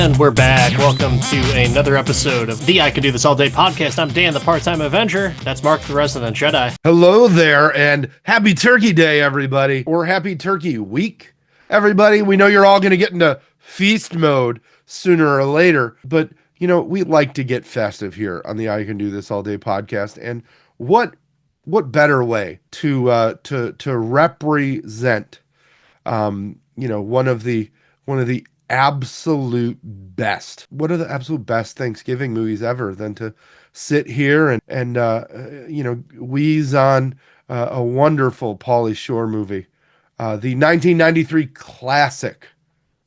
And we're back. Welcome to another episode of the I Can Do This All Day podcast. I'm Dan, the Part-Time Avenger. That's Mark, the Resident Jedi. Hello there, and happy Turkey Day, everybody. Or happy Turkey Week, everybody. We know you're all going to get into feast mode sooner or later, but, you know, we like to get festive here on the I Can Do This All Day podcast. And what better way to represent, one of the absolute best. What are the absolute best Thanksgiving movies ever than to sit here and wheeze on a wonderful Pauly Shore movie, the 1993 classic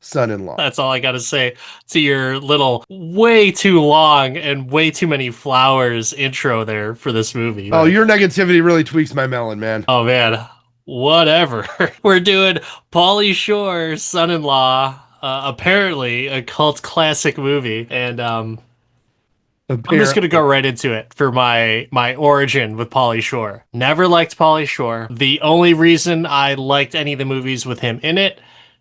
Son-in-Law. That's all I got to say to your little way too long and way too many flowers intro there for this movie. Oh, your negativity really tweaks my melon, man. Oh, man. Whatever. We're doing Pauly Shore's Son-in-Law. Apparently a cult classic movie, and I'm just gonna go right into it for my origin with Pauly Shore. Never liked Pauly Shore. The only reason I liked any of the movies with him in it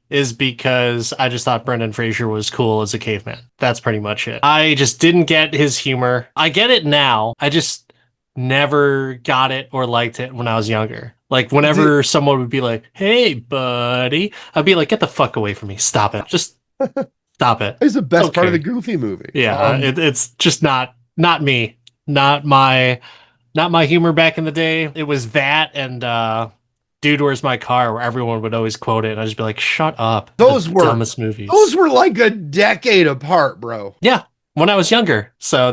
is because I just thought Brendan Fraser was cool as a caveman. That's pretty much it. I just didn't get his humor. I get it now. I just never got it or liked it when I was younger. Like, whenever someone would be like, "Hey, buddy," I'd be like, "Get the fuck away from me. Stop it. Just stop it." It's the best part of the Goofy movie. Yeah, it's just not me. Not my humor back in the day. It was that and Dude, Where's My Car, where everyone would always quote it, and I'd just be like, "Shut up." Those were dumbest movies. Those were like a decade apart, bro. Yeah. When I was younger. So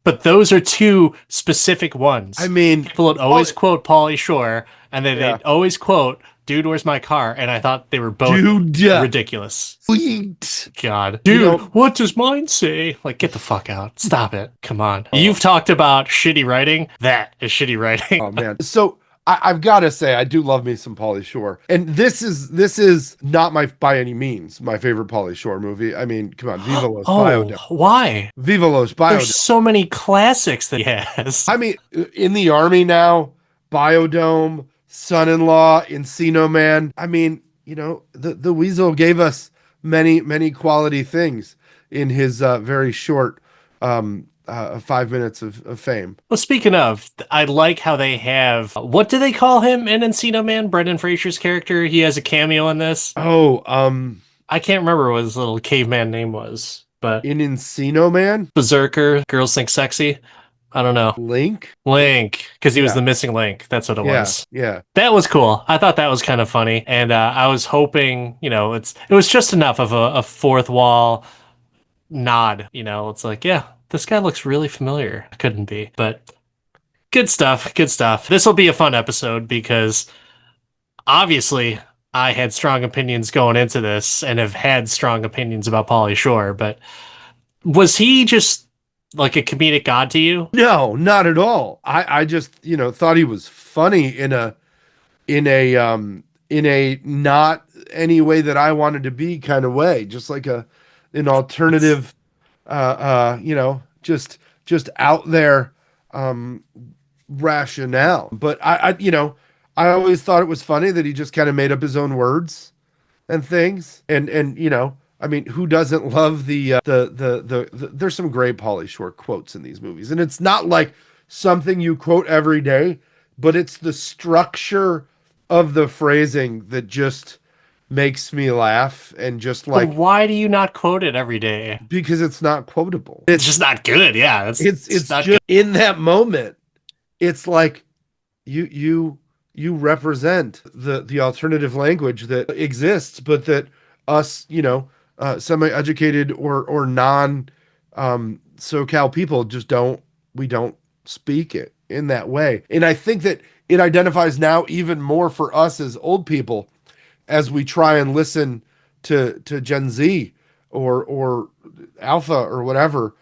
but those are two specific ones. I mean, people would always quote Pauly Shore, and then they'd always quote Dude, Where's My Car? And I thought they were both ridiculous. Sweet. God. Dude, what does mine say? Like, get the fuck out. Stop it. Come on. You've talked about shitty writing. That is shitty writing. Oh, man. So I've got to say, I do love me some Pauly Shore. And this is not by any means my favorite Pauly Shore movie. I mean, come on, Viva Los Biodome. Why? Viva Los Biodome. There's so many classics that he has. I mean, In the Army Now, Biodome, Son-in-Law, Encino Man. I mean, the Weasel gave us many, many quality things in his very short 5 minutes of fame. Well, speaking of, I like how they have, what do they call him in Encino Man? Brendan Fraser's character? He has a cameo in this. Oh, I can't remember what his little caveman name was, but in Encino Man? Berserker, Girls Think Sexy. I don't know. Link, because he was the missing link. That's what it was. Yeah. That was cool. I thought that was kind of funny. And I was hoping, it was just enough of a fourth wall nod. It's like, yeah, this guy looks really familiar. Couldn't be. But good stuff. Good stuff. This will be a fun episode because obviously I had strong opinions going into this and have had strong opinions about Pauly Shore. But was he just like a comedic god to you? No, not at all. I just, thought he was funny in a not any way that I wanted to be kind of way, just like an alternative, just out there rationale. But I always thought it was funny that he just kind of made up his own words and things, and I mean, who doesn't love the there's some great Pauly Shore quotes in these movies, and it's not like something you quote every day, but it's the structure of the phrasing that just makes me laugh. And just like, but why do you not quote it every day? Because it's not quotable. It's just not good. Yeah, it's not just good. In that moment, it's like you represent the alternative language that exists, but that us, semi-educated or non SoCal people just don't speak it in that way. And I think that it identifies now even more for us as old people as we try and listen to Gen Z or Alpha or whatever,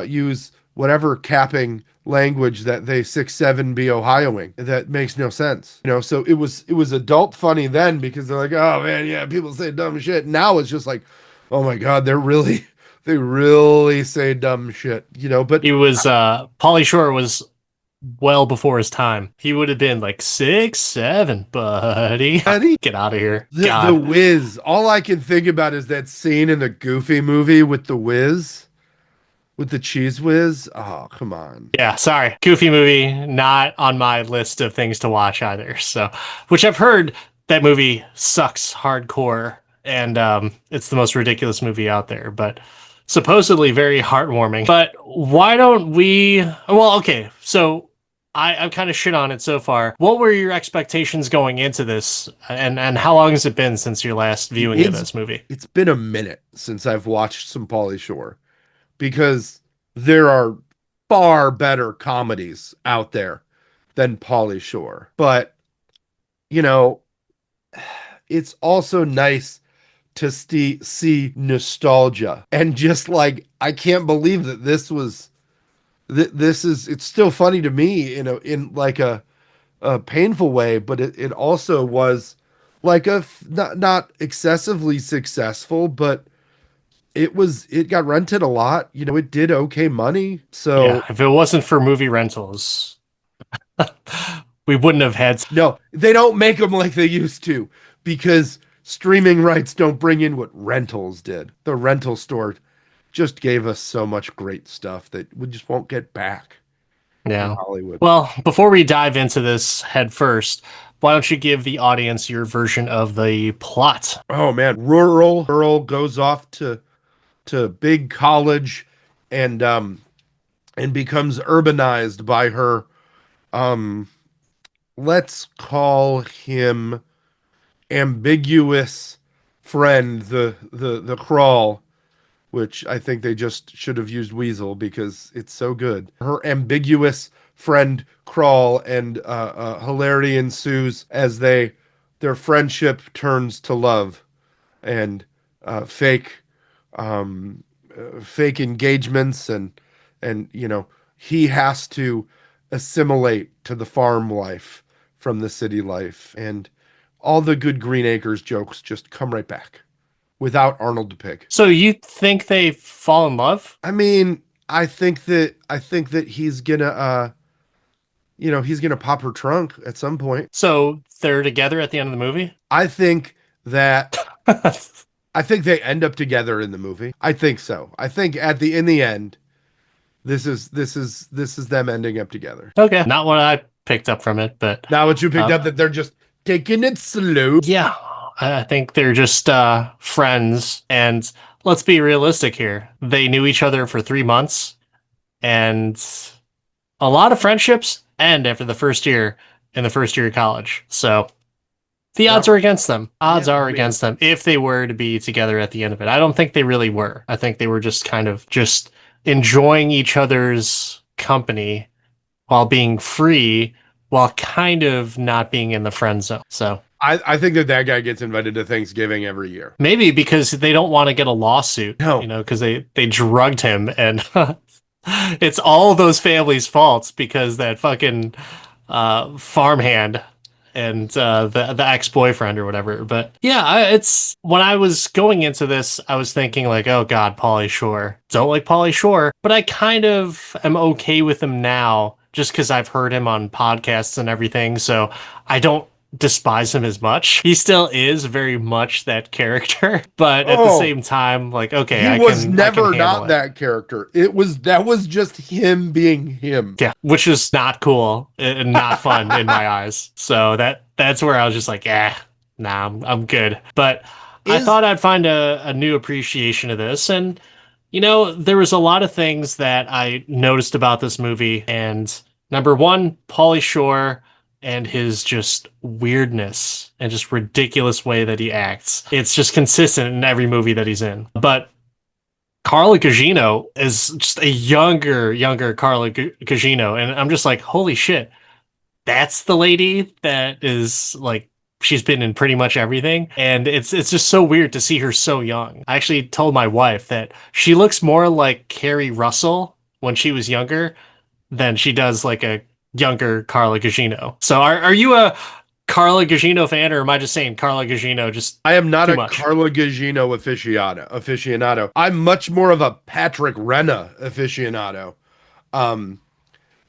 use whatever capping language that they 6'7" be Ohioing. That makes no sense. So it was adult funny then because they're like, oh man, yeah, people say dumb shit. Now it's just like, oh my God, they really say dumb shit, But he was Pauly Shore was well before his time. He would have been like 6, 7, buddy. Eddie, Get out of here. the God. Wiz. All I can think about is that scene in the Goofy movie with the Wiz, with the Cheese Whiz. Oh, come on. Yeah, sorry. Goofy movie, not on my list of things to watch either. So, which I've heard that movie sucks hardcore and it's the most ridiculous movie out there, but supposedly very heartwarming. But why don't we? Well, okay, so I've kind of shit on it so far. What were your expectations going into this, and how long has it been since your last viewing of It's this movie? it's been a minute since I've watched some Pauly Shore because there are far better comedies out there than Pauly Shore. But, you know, it's also nice to see nostalgia and just like I can't believe that this is it's still funny to me in like a painful way, but it also was like not excessively successful, but it got rented a lot. It did okay money. Yeah, So if it wasn't for movie rentals, we wouldn't have had. no, they don't make them like they used to because streaming rights don't bring in what rentals did. The rental store just gave us so much great stuff that we just won't get back in Yeah. Hollywood. Well, before we dive into this head first, why don't you give the audience your version of the plot? Oh man, rural girl goes off to big college and becomes urbanized by her um let's call him ambiguous friend, the crawl, which I think they just should have used weasel because it's so good. Her ambiguous friend crawl, and hilarity ensues as their friendship turns to love and fake fake engagements, and he has to assimilate to the farm life from the city life, and all the good Green Acres jokes just come right back without Arnold the Pig. So you think they fall in love? I mean, I think that he's gonna pop her trunk at some point. So they're together at the end of the movie? I think that I think they end up together in the movie. I think so. I think in the end, this is them ending up together. Okay. Not what I picked up from it, but Now, what you picked up, that they're just taking it slow. yeah, I think they're just friends. And let's be realistic here. They knew each other for 3 months, and a lot of friendships end after the first year in the first year of college. So the odds Yeah. are against them. Odds Yeah, are I mean, against them if they were to be together at the end of it. I don't think they really were. I think they were just kind of just enjoying each other's company while being free, while kind of not being in the friend zone. So I think that guy gets invited to Thanksgiving every year. maybe because they don't want to get a lawsuit, No. because they drugged him, and it's all those families' faults because that fucking farmhand and the ex-boyfriend or whatever. But yeah, it's when I was going into this, I was thinking like, oh God, Pauly Shore. Don't like Pauly Shore, but I kind of am okay with him now just because I've heard him on podcasts and everything. So I don't despise him as much. He still is very much that character, but at the Oh, same time, like, okay, he I was can never handle not it. that character. That was just him being him. Yeah, which is not cool and not fun in my eyes. So that's where I was just like, nah, I'm good. But I Is thought I'd find a new appreciation of this, and there was a lot of things that I noticed about this movie. And number one, Pauly Shore and his just weirdness and just ridiculous way that he acts. It's just consistent in every movie that he's in. But Carla Gugino is just a younger Carla Gugino, and I'm just like, holy shit, that's the lady that is like she's been in pretty much everything, and it's just so weird to see her so young. I actually told my wife that she looks more like Carrie Russell when she was younger than she does like a younger Carla Gugino. So are you a Carla Gugino fan, or am I just saying Carla Gugino just I am not too a much? Carla Gugino aficionado. I'm much more of a Patrick Renna aficionado. Um,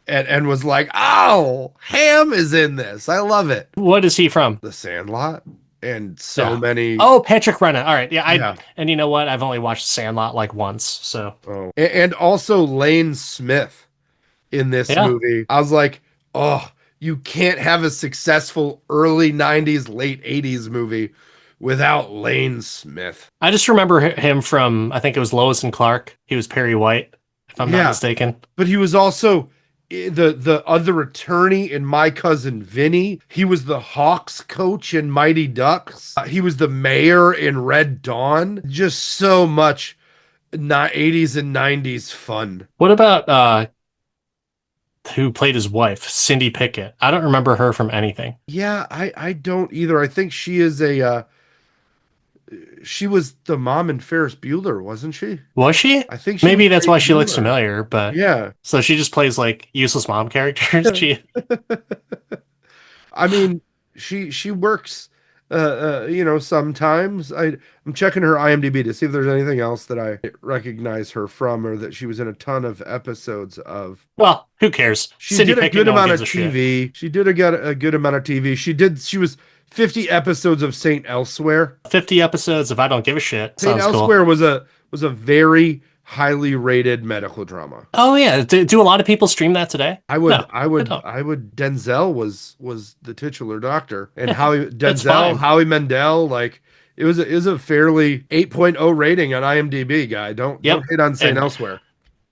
and was like, "Oh, Ham is in this. I love it." What is he from? The Sandlot and so Yeah. many. Oh, Patrick Renna. All right. Yeah. Yeah. And you know what? I've only watched Sandlot like once. So Oh, and also Lane Smith in this yeah. movie. I was like, "Oh, you can't have a successful early '90s, late '80s movie without Lane Smith." I just remember him from, I think it was Lois and Clark. He was Perry White, if I'm not Yeah, mistaken. but he was also the other attorney in My Cousin Vinny. He was the Hawks coach in Mighty Ducks. He was the mayor in Red Dawn. Just so much not 80s and 90s fun. What about who played his wife, Cindy Pickett? I don't remember her from anything. Yeah, I don't either. I think she is a she was the mom in Ferris Bueller, wasn't she? Was she? I think she Maybe was that's why Grace she looks Bueller. familiar, but Yeah. so she just plays like useless mom characters. She I mean, she works sometimes. I'm checking her IMDb to see if there's anything else that I recognize her from or that she was in a ton of episodes of. well, who cares? She Cindy did a Pickett, good no one amount of gives a shit. TV. She did a good amount of TV. She was 50 episodes of Saint Elsewhere. 50 episodes of I Don't Give a Shit. Saint Sounds cool. Elsewhere was a very highly rated medical drama. Oh yeah, do a lot of people stream that today? No, they don't. I would. Denzel was the titular doctor, and That's fine. Howie Mandel, like it was a fairly 8.0 rating on IMDb. Guy, don't Yep. hate on Saint And Elsewhere.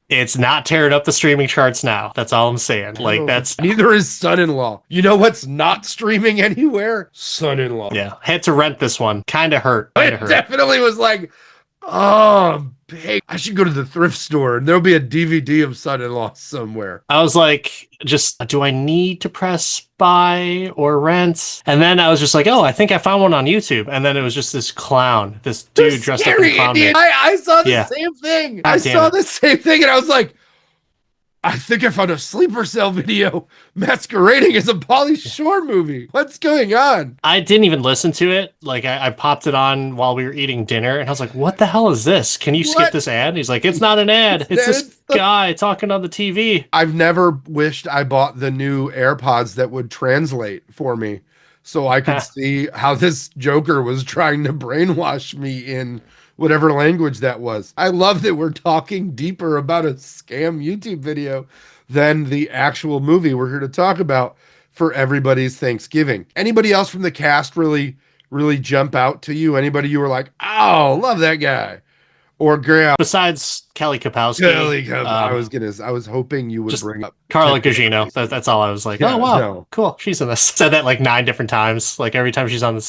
it's not tearing up the streaming charts now. That's all I'm saying. Like No, that's neither is Son-in-Law. You know what's not streaming anywhere? Son-in-Law. yeah. Had to rent this one. Kind of hurt. Kind It of hurt. definitely was like, oh, hey, I should go to the thrift store and there'll be a DVD of Son-in-Law somewhere. I was like, just do I need to press buy or rent? And then I was just like, oh, I think I found one on YouTube. And then it was just this clown, this dude dressed up in clown Indian. makeup. I saw the Yeah. same thing. God I damn saw it. the same thing and I was like, I think I found a sleeper cell video masquerading as a Pauly Shore movie. What's going on? I didn't even listen to it. Like I popped it on while we were eating dinner, and I was like, "What the hell is this? Can you skip What? this ad?" And he's like, "It's not an ad. It's this guy talking on the TV." I've never wished I bought the new AirPods that would translate for me so I could see how this Joker was trying to brainwash me in whatever language that was. I love that we're talking deeper about a scam YouTube video than the actual movie we're here to talk about for everybody's Thanksgiving. Anybody else from the cast really jump out to you? Anybody you were like, oh, love that guy? Or Graham? Besides Kelly Kapowski, I was hoping you would just bring up Carla Gugino. That's all I was like. Yeah, Oh wow, no. cool. She's in this. Said that like 9 different times. Like every time she's on the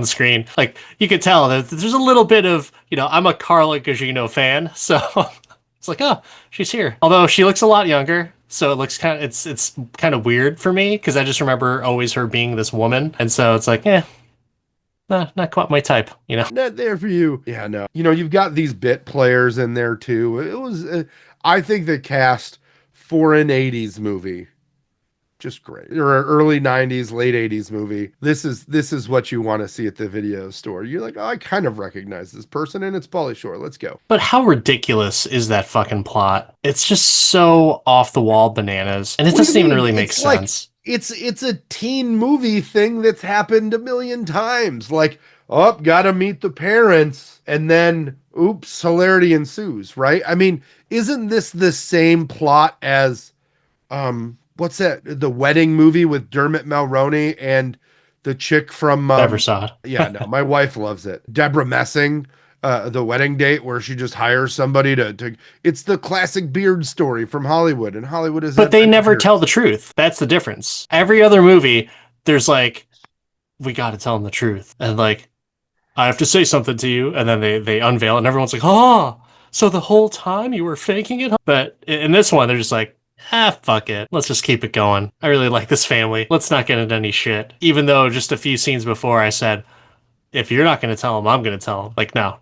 screen, like you could tell that there's a little bit of I'm a Carla Gugino fan, so it's like she's here. Although she looks a lot younger, so it looks kind of it's kind of weird for me because I just remember always her being this woman, and so it's like not quite my type, Not there for you. Yeah, no. You've got these bit players in there too. It was, I think the cast for an 80s movie, just great. Or an early 90s, late 80s movie. This is what you want to see at the video store. You're like, oh, I kind of recognize this person and it's Pauly Shore. Let's go. But how ridiculous is that fucking plot? It's just so off the wall bananas, and it What do you doesn't even mean? really make It's like- sense. It's a teen movie thing that's happened a million times. Like, oh, gotta meet the parents, and then oops, hilarity ensues, right? I mean, isn't this the same plot as what's that? The wedding movie with Dermot Mulroney and the chick from Never saw it. yeah, no, my wife loves it. Deborah Messing. The wedding date where she just hires somebody to it's the classic Beard story from Hollywood, and Hollywood is But they never tell the truth. That's the difference. Every other movie, there's like, we got to tell them the truth, and like, I have to say something to you, and then they unveil it, and everyone's like, oh, so the whole time you were faking it. But in this one, they're just like, fuck it, let's just keep it going. I really like this family. Let's not get into any shit. Even though just a few scenes before I said, if you're not going to tell them, I'm going to tell them. Like, no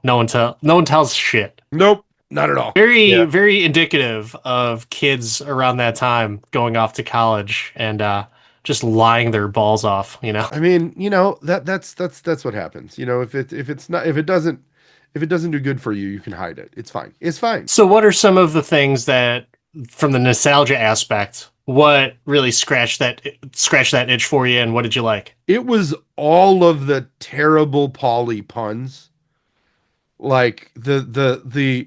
one tells shit. Nope, not at all. Very, very indicative of kids around that time going off to college and just lying their balls off. I mean, that's what happens. If it doesn't do good for you, you can hide it. It's fine. It's fine. So, what are some of the things that, from the nostalgia aspect, What really scratched that itch for you, and what did you like? It was all of the terrible Pauly puns, like the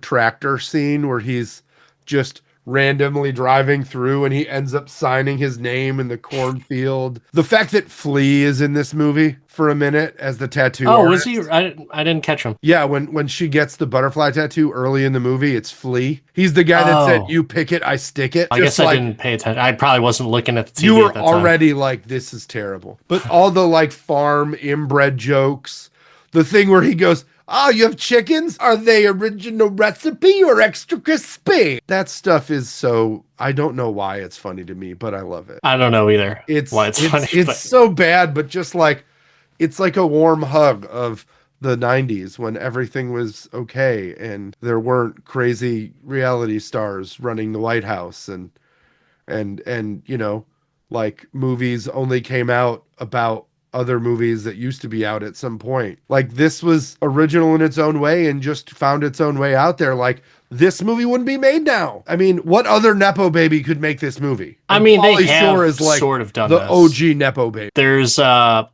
tractor scene where he's just randomly driving through and he ends up signing his name in the cornfield. The fact that Flea is in this movie for a minute as the tattoo Oh, was he? artist. I didn't catch him. Yeah, when she gets the butterfly tattoo early in the movie, it's Flea. He's the guy that said, Oh, "You pick it, I stick it." I Just guess I like didn't pay attention. I probably wasn't looking at the you TV at were that time. already like, "This is terrible." But all the like farm inbred jokes, the thing where he goes, "Oh, you have chickens? Are they original recipe or extra crispy?" That stuff is so, I don't know why it's funny to me, but I love it. I don't know either why It's it's it's funny, it's but so bad, but just like it's like a warm hug of the 90s when everything was okay and there weren't crazy reality stars running the White House and like movies only came out about other movies that used to be out at some point. Like this was original in its own way and just found its own way out there. Like this movie wouldn't be made now. I mean, what other nepo baby could make this movie? I And mean they Pauly Shore have is like sort of done the this. OG nepo baby. There's a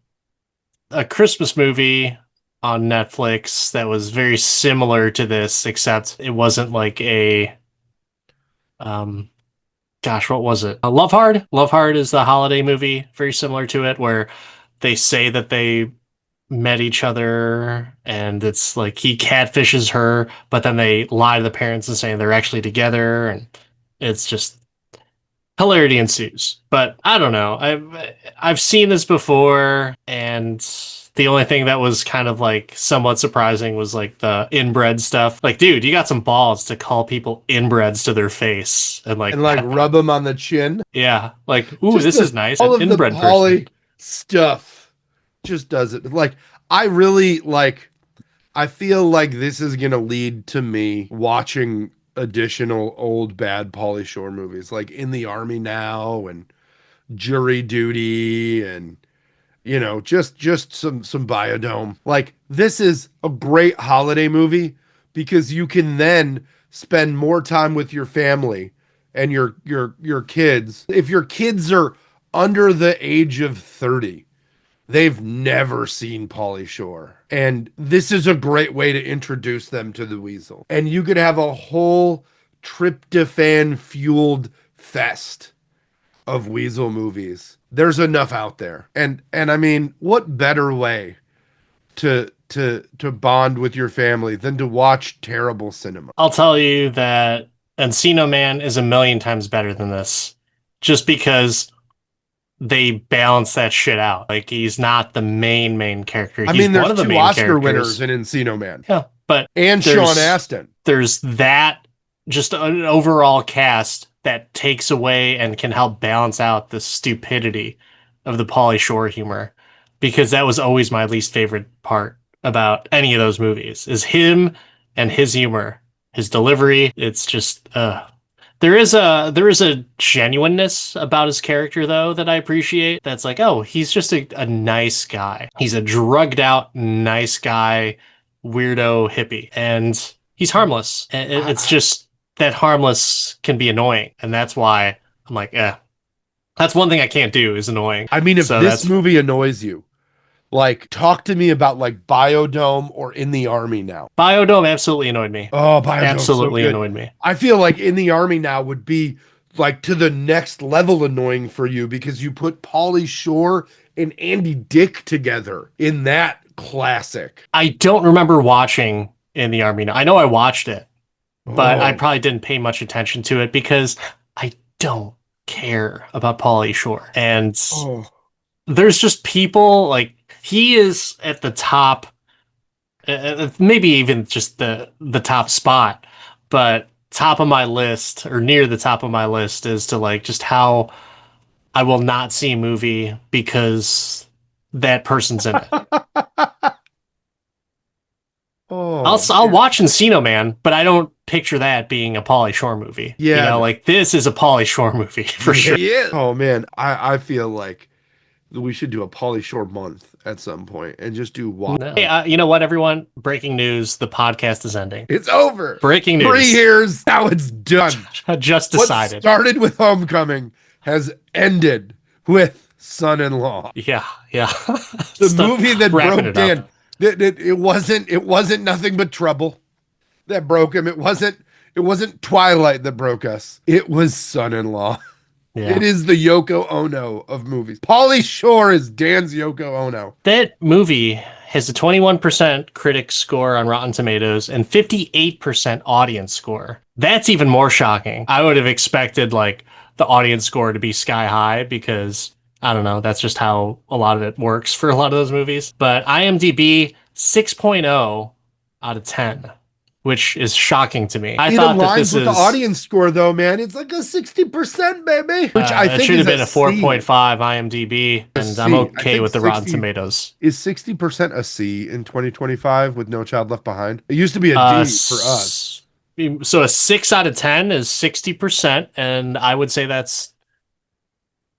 Christmas movie on Netflix that was very similar to this, except it wasn't like a um gosh, what was it? Love Hard. Love Hard is the holiday movie, very similar to it, where they say that they met each other and it's like he catfishes her, but then they lie to the parents and say they're actually together, and it's just hilarity ensues. But I don't know. I've seen this before, and the only thing that was kind of like somewhat surprising was like the inbred stuff. Like, dude, you got some balls to call people inbreds to their face and like, And like rub them on the chin. yeah, like, ooh, Just this is nice, all an of the inbred person. Pauly stuff just does it. Like I really like I feel like this is gonna lead to me watching additional old bad Pauly Shore movies, like In the Army Now and Jury Duty, and just some Biodome. Like this is a great holiday movie because you can then spend more time with your family and your kids. If your kids are under the age of 30, they've never seen Pauly Shore. And this is a great way to introduce them to the Weasel. And you could have a whole tryptophan fueled fest of Weasel movies. There's enough out there. And I mean, what better way to bond with your family than to watch terrible cinema? I'll tell you that Encino Man is a million times better than this, just because they balance that shit out. Like he's not the main character. I He's mean, one there's of the two main Oscar winners characters. in Encino Man Yeah, but and Sean there's Astin. there's that just an overall cast that takes away and can help balance out the stupidity of the Pauly Shore humor, because that was always my least favorite part about any of those movies is him and his humor, his delivery. It's just there is a genuineness about his character though that I appreciate. That's like, oh, he's just a nice guy. He's a drugged out nice guy, weirdo hippie, and he's harmless. It's just that harmless can be annoying, and that's why I'm like, that's one thing I can't do is annoying. I mean, if So this that's movie annoys you, like talk to me about like Biodome or In the Army Now. Biodome absolutely annoyed me. Oh, Biodome's so Absolutely good. annoyed me. I feel like In the Army Now would be like to the next level annoying for you because you put Pauly Shore and Andy Dick together in that classic. I don't remember watching In the Army Now. I know I watched it, but I Oh, probably didn't pay much attention to it because I don't care about Pauly Shore. And oh. there's just people like he is at the top, maybe even just the top spot, but top of my list or near the top of my list is to like just how I will not see a movie because that person's in it. Oh, I'll man. watch Encino Man, but I don't picture that being a Pauly Shore movie. Yeah, no. Like this is a Pauly Shore movie for sure. Yeah. Oh man, I feel like We should do a Pauly Shore month at some point and just do one. No. Hey, you know what, everyone? Breaking news: the podcast is ending. It's over. Breaking 3 news. years, now it's done. Just What decided. started with Homecoming has ended with Son-in-Law. Yeah, yeah. The movie that wrapping broke it up. Dan. It wasn't nothing but trouble that broke him. It wasn't Twilight that broke us. It was Son-in-Law. Yeah. It is the Yoko Ono of movies. Pauly Shore is Dan's Yoko Ono. That movie has a 21% critic score on Rotten Tomatoes and 58% audience score. That's even more shocking. I would have expected like the audience score to be sky high because I don't know, that's just how a lot of it works for a lot of those movies. But IMDb 6.0 out of 10. Which is shocking to me. I thought that this with is the audience score, though, man. It's like a 60%, baby. Which I think it should have been a 4.5 C. IMDb, and I'm okay with the Rotten Tomatoes. Is 60% a C in 2025 with No Child Left Behind? It used to be a D for us. So a 6 out of 10 is 60%, and I would say that's,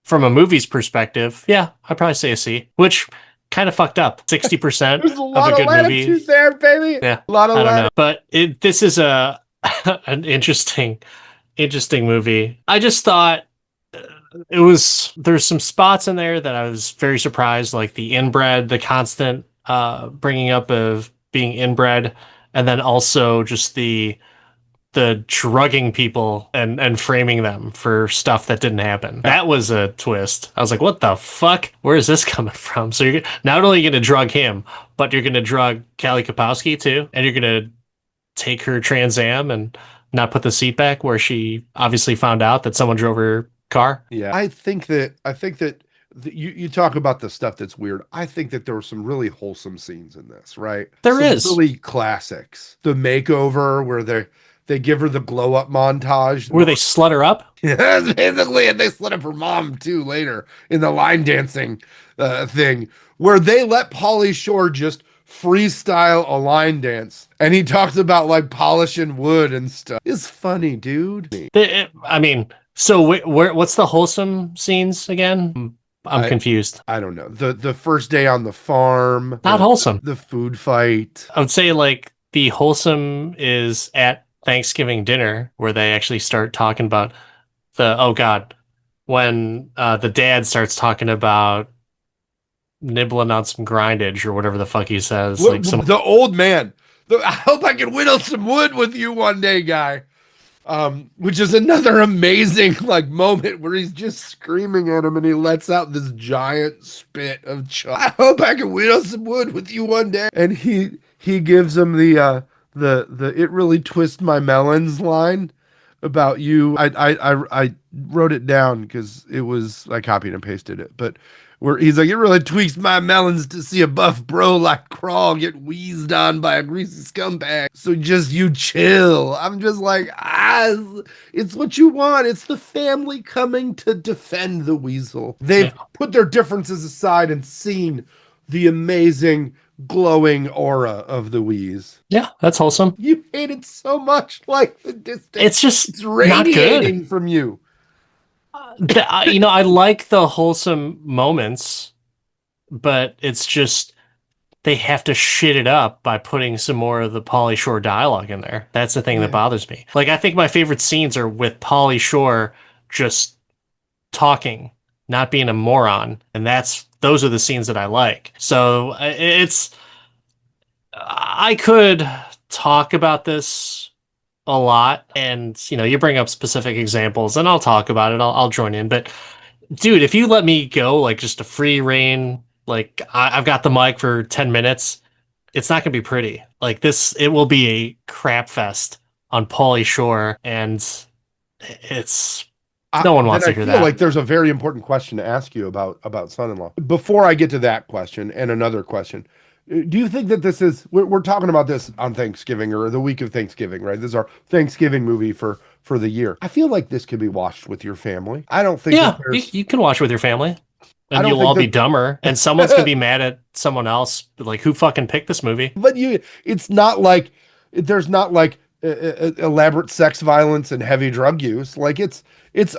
from a movie's perspective, yeah, I'd probably say a C, which kind of fucked up. 60% There's a lot of a of good movie there, baby. Yeah, a lot of I don't know. But this is an interesting movie. I just thought there's some spots in there that I was very surprised, like the inbred, the constant bringing up of being inbred, and then also just the drugging people and framing them for stuff that didn't happen. That was a twist. I was like, what the fuck? Where is this coming from? So you're not only going to drug him, but you're going to drug Callie Kapowski too, and you're going to take her Trans Am and not put the seat back where she obviously found out that someone drove her car. Yeah, I think that you talk about the stuff that's weird. I think that there were some really wholesome scenes in this, right? There is really classics. The makeover where they give her the glow up montage where they slut her up. Yeah, basically, and they slut up her mom too later in the line dancing thing, where they let Pauly Shore just freestyle a line dance, and he talks about like polishing wood and stuff. It's funny, dude. I mean, so what's the wholesome scenes again? I'm confused. I don't know. The first day on the farm, not wholesome. The food fight. I would say like the wholesome is at Thanksgiving dinner where they actually start talking about when the dad starts talking about nibbling on some grindage or whatever the fuck he says. The old man. I hope I can whittle some wood with you one day, guy. Which is another amazing like moment where he's just screaming at him and he lets out this giant spit of chalk. I hope I can whittle some wood with you one day. And he gives him the it really twists my melons line about you. I wrote it down because it was, I copied and pasted it, but where he's like, it really tweaks my melons to see a buff bro like Crawl get wheezed on by a greasy scumbag. So just you chill. I'm just like, it's what you want. It's the family coming to defend the weasel. They've put their differences aside and seen the amazing glowing aura of the Wheeze. Yeah, that's wholesome. You hate it so much, like the distance. It's radiating not good from you. I like the wholesome moments, but it's just they have to shit it up by putting some more of the Pauly Shore dialogue in there. That's the thing that bothers me. Like, I think my favorite scenes are with Pauly Shore just talking, not being a moron, and those are the scenes that I like. So I could talk about this a lot, and you bring up specific examples and I'll talk about it. I'll join in, but dude, if you let me go like just a free reign, like I've got the mic for 10 minutes, it's not gonna be pretty. Like this, it will be a crap fest on Pauly Shore, and no one wants to hear that. Like there's a very important question to ask you about son-in-law. Before I get to that question and another question, do you think that this is, we're talking about this on Thanksgiving or the week of Thanksgiving, right? This is our Thanksgiving movie for the year. I feel like this could be watched with your family. I don't think you can watch with your family and you'll all be dumber and someone's going to be mad at someone else. Like, who fucking picked this movie? But it's not like, there's not like elaborate sex violence and heavy drug use. Like it's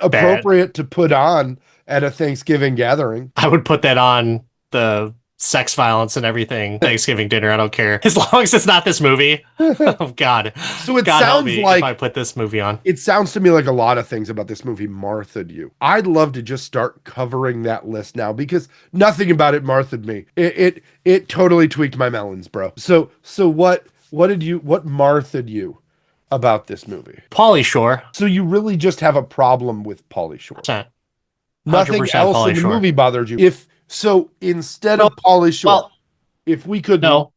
appropriate to put on at a Thanksgiving gathering. I would put that on the sex violence and everything Thanksgiving dinner. I don't care. As long as it's not this movie. Oh God. So it God help sounds me if I like put this movie on. it sounds to me like a lot of things about this movie Martha'd you. I'd love to just start covering that list now because nothing about it Martha'd me. It totally tweaked my melons, bro. So what Martha'd you about this movie? Pauly Shore. So you really just have a problem with Pauly Shore. 100% Nothing else Pauly in the Shore. movie bothered you. If so, instead No, of Pauly Shore, well, if we could no,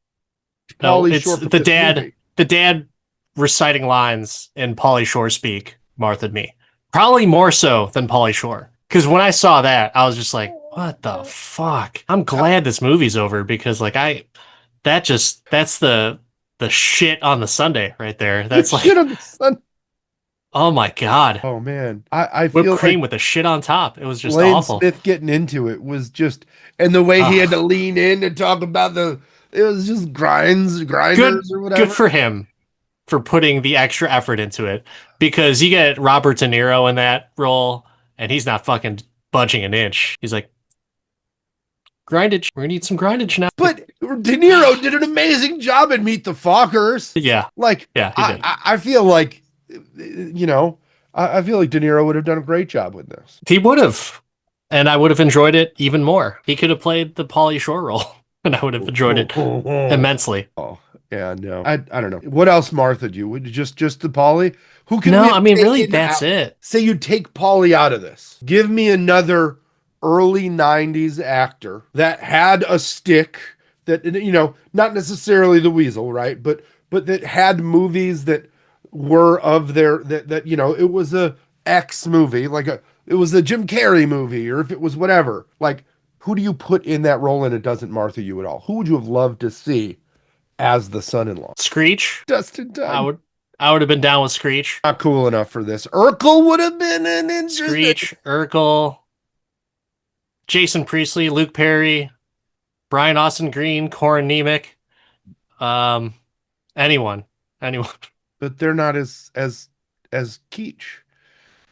no. Pauly It's Shore from this movie, the dad reciting lines in Pauly Shore speak, Martha me. Probably more so than Pauly Shore. Because when I saw that, I was just like, what the fuck? I'm glad this movie's over because like that's the shit on the Sunday right there. That's shit like, on the sun. oh my God. Oh man, I Whipped feel cream like with the shit on top. It was just Lane awful. Smith getting into it was just, and the way he had to Ugh. lean in and talk about it was just Good grinders or good whatever. for him for putting the extra effort into it because you get Robert De Niro in that role and he's not fucking budging an inch. He's like, grindage. We're gonna need some grindage now. But De Niro did an amazing job in Meet the Fockers. Yeah, Like yeah, he did. I feel like, you know, I feel like De Niro would have done a great job with this. He would have, and I would have enjoyed it even more. He could have played the Pauly Shore role, and I would have enjoyed it immensely. Oh, yeah, no. I don't know. What else Martha'd you? Would you just the Polly? Who can we No, have I mean, really, taken that's out? it. Say you take Polly out of this. Give me another early 90s actor that had a stick that, you know, not necessarily the weasel, right? But that had movies that were of their that you know, it was a X movie, like it was a Jim Carrey movie, or if it was whatever. Like, who do you put in that role and it doesn't Martha you at all? Who would you have loved to see as the son-in-law? Screech. Dustin I Dunn. would. I would have been down with Screech. Not cool enough for this. Urkel would have been an interesting. Screech, Urkel, Jason Priestley, Luke Perry, Brian Austin Green, Corin Nemec. Um, anyone, anyone. But they're not as kitsch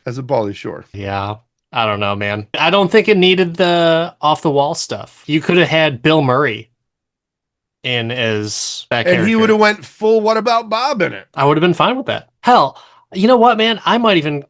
as a Pauly Shore. Yeah, I don't know, man. I don't think it needed the off the wall stuff. You could have had Bill Murray in as that And character. he would have went full What About Bob in it. I would have been fine with that. Hell, you know what, man? I might even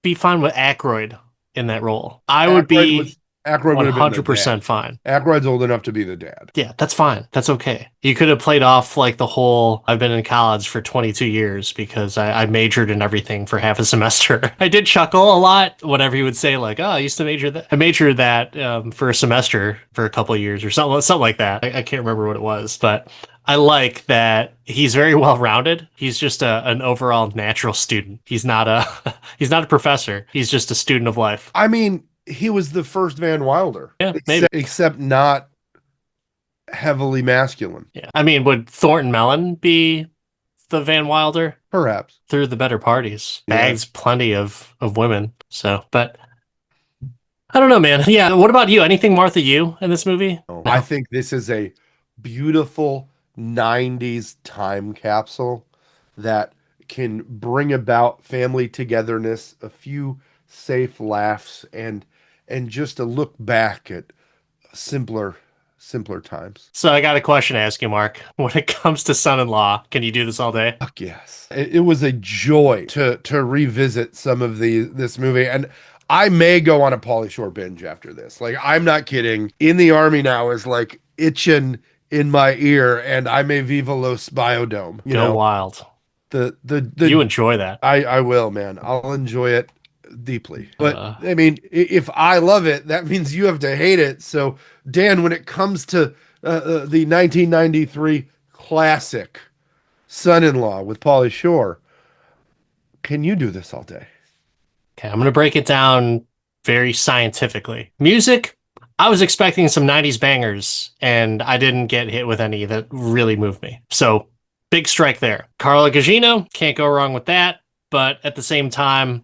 be fine with Aykroyd in that role. I would be Aykroyd would have been the 100% dad. fine. Aykroyd's old enough to be the dad. Yeah, that's fine. That's okay. You could have played off like the whole I've been in college for 22 years because I majored in everything for half a semester. I did chuckle a lot whenever he would say like, oh, I used to major that. I majored that for a semester for a couple of years or something like that. I can't remember what it was, but I like that he's very well rounded. He's just an overall natural student. He's not a he's not a professor. He's just a student of life. I mean, he was the first Van Wilder. Yeah, maybe. Except not heavily masculine. Yeah. I mean, would Thornton Mellon be the Van Wilder? Perhaps. Through the better parties. Yeah. Bags plenty of women. So, but I don't know, man. Yeah. What about you? Anything Martha you in this movie? No. I think this is a beautiful 90s time capsule that can bring about family togetherness, a few safe laughs, and just a look back at simpler times. So I got a question to ask you, Mark. When it comes to son-in-law, can you do this all day? Fuck yes. It was a joy to revisit some of this movie, and I may go on a Pauly Shore binge after this. Like, I'm not kidding. In the Army now is like itching in my ear, and I may viva los biodome. You Go know, wild. the You enjoy that. I will, man. I'll enjoy it deeply. But I mean, if I love it, that means you have to hate it. So, Dan, when it comes to the 1993 classic Son-in-Law with Pauly Shore, can you do this all day? Okay, I'm going to break it down very scientifically. Music, I was expecting some 90s bangers, and I didn't get hit with any that really moved me. So, big strike there. Carla Gugino, can't go wrong with that. But at the same time,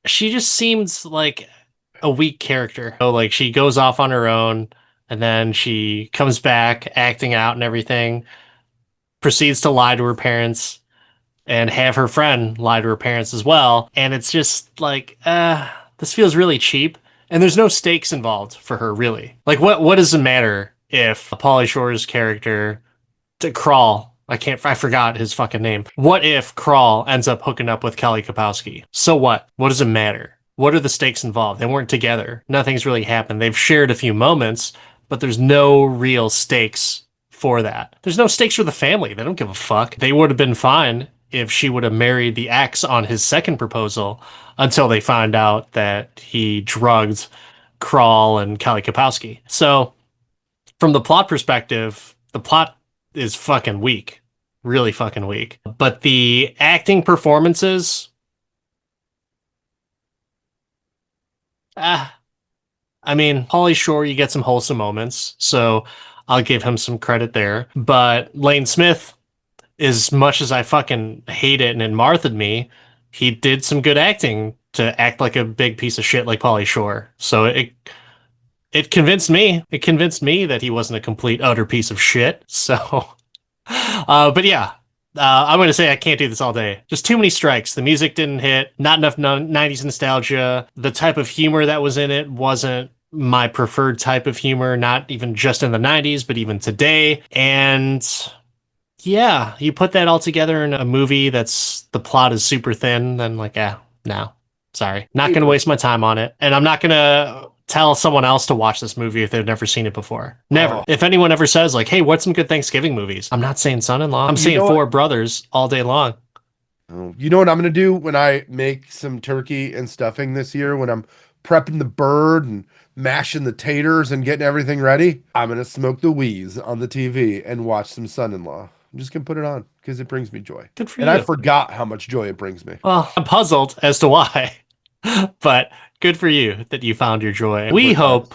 she just seems like a weak character. So, like, she goes off on her own, and then she comes back acting out and everything, proceeds to lie to her parents, and have her friend lie to her parents as well. And it's just like, this feels really cheap, and there's no stakes involved for her really. Like what does it matter if Pauly Shore's character to Crawl, I forgot his fucking name. What if Crawl ends up hooking up with Kelly Kapowski? So what? What does it matter? What are the stakes involved? They weren't together. Nothing's really happened. They've shared a few moments, but there's no real stakes for that. There's no stakes for the family. They don't give a fuck. They would have been fine if she would have married the ex on his second proposal until they find out that he drugged Crawl and Kelly Kapowski. So, from the plot perspective, the plot is fucking weak. Really fucking weak. But the acting performances, ah, I mean, Pauly Shore, you get some wholesome moments, so I'll give him some credit there. But Lane Smith, as much as I fucking hate it and it Martha'd me, he did some good acting to act like a big piece of shit like Pauly Shore. So it convinced me. It convinced me that he wasn't a complete utter piece of shit. So, but yeah, I'm going to say I can't do this all day. Just too many strikes. The music didn't hit, not enough 90s nostalgia. The type of humor that was in it wasn't my preferred type of humor, not even just in the 90s, but even today. And yeah, you put that all together in a movie that's the plot is super thin, then like, no, sorry. Not going to waste my time on it. And I'm not going to tell someone else to watch this movie if they've never seen it before. Never. Oh. If anyone ever says like, hey, what's some good Thanksgiving movies? I'm not saying Son-in-Law. I'm saying Four Brothers all day long. Oh, you know what I'm going to do when I make some turkey and stuffing this year, when I'm prepping the bird and mashing the taters and getting everything ready? I'm going to smoke the wheeze on the TV and watch some Son-in-Law. I'm just going to put it on because it brings me joy. Good for and you. I forgot how much joy it brings me. Well, I'm puzzled as to why, but good for you that you found your joy. We hope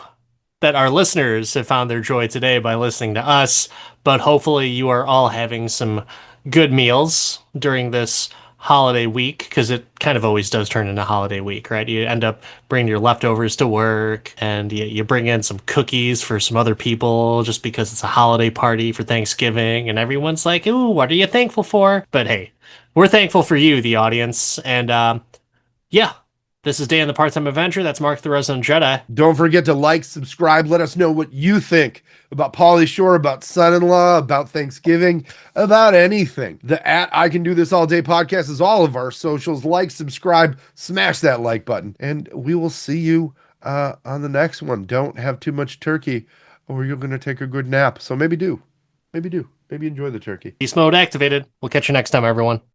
that our listeners have found their joy today by listening to us, but hopefully you are all having some good meals during this holiday week, because it kind of always does turn into holiday week, right? You end up bringing your leftovers to work, and you bring in some cookies for some other people just because it's a holiday party for Thanksgiving, and everyone's like, ooh, what are you thankful for? But hey, we're thankful for you, the audience, and yeah. This is Dan the Part-Time Avenger. That's Mark the Resident Jedi. Don't forget to like, subscribe. Let us know what you think about Pauly Shore, about Son-in-Law, about Thanksgiving, about anything. The I Can Do This All Day podcast is all of our socials. Like, subscribe, smash that like button. And we will see you on the next one. Don't have too much turkey or you're going to take a good nap. So maybe do. Maybe do. Maybe enjoy the turkey. Beast mode activated. We'll catch you next time, everyone.